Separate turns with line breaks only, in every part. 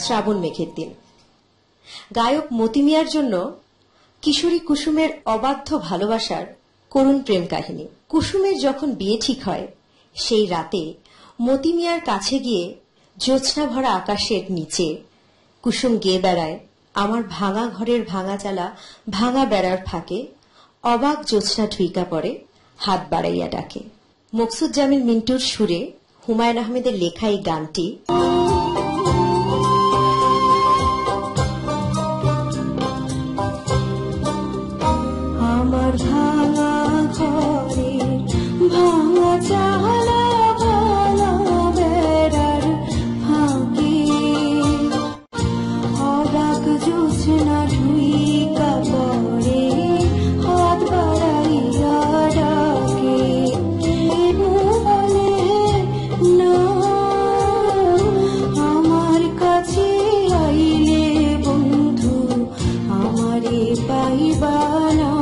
শ্রাবণ মেঘের দিন। গায়ক মতি মিয়ার জন্য কিশোরী কুসুমের অবাধ্য ভালোবাসার করুণ প্রেম কাহিনী। কুসুমের যখন বিয়ে ঠিক হয় সেই রাতে মতি মিয়ার কাছে গিয়ে জ্যোৎস্না ভরা আকাশের নিচে কুসুম গেয়ে বেড়ায়, আমার ভাঙা ঘরের ভাঙা চালা ভাঙা বেড়ার ফাঁকে অবাক জ্যোৎস্না ঢুইকা পড়ে, হাত বাড়াইয়া ডাকে। মকসুদজামিল মিন্টুর সুরে হুমায়ুন আহমেদের লেখা এই গানটি আমার ভাঙা ঘরে ভাঙা চালা ভাঙা বেড়ার ফাঁকে অবাক জ্যোৎস্না ঢুইকা পড়ে, হাত বাড়াইয়া ডাকে। বলে না আমার কাছে আইলে বন্ধু আমারে পাইবা না,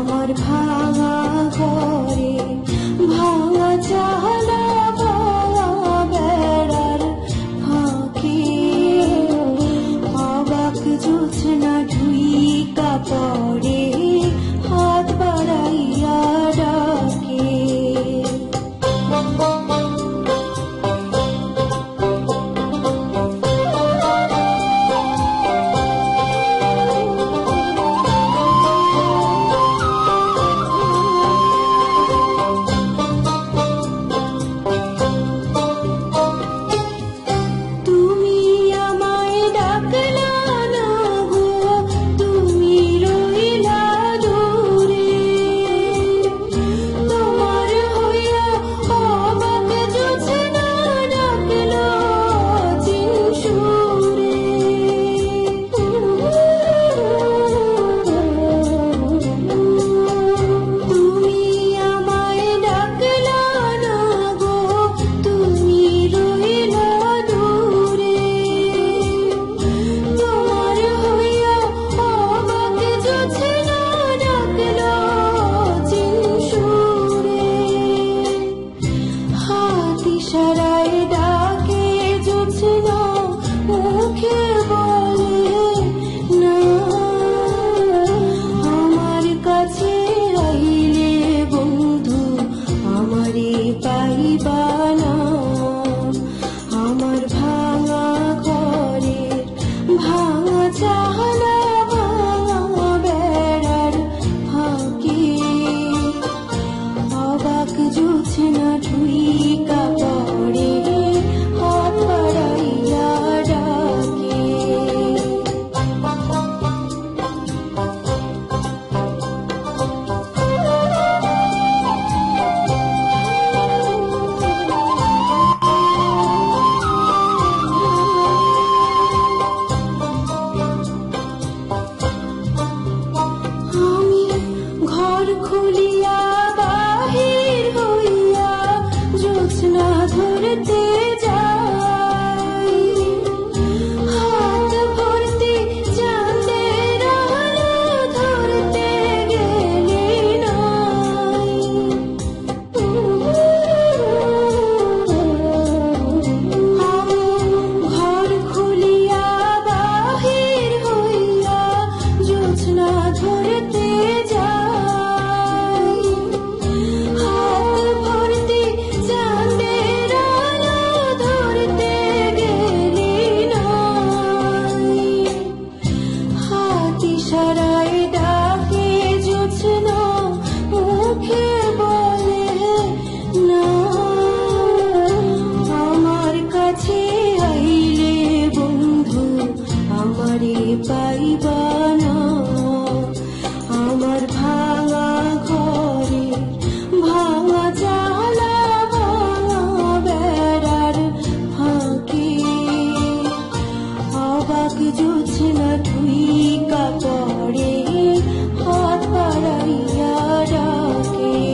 আমার ভাঙা ঘরে ভাঙা চালা ভাঙা বেড়ার ফাঁকে অবাক জ্যোৎস্না ঢুইকা পড়ে, হাত বাড়াইয়া ডাকে। ঢুইকা পড়ে, হাত বাড়াইয়া ডাকে।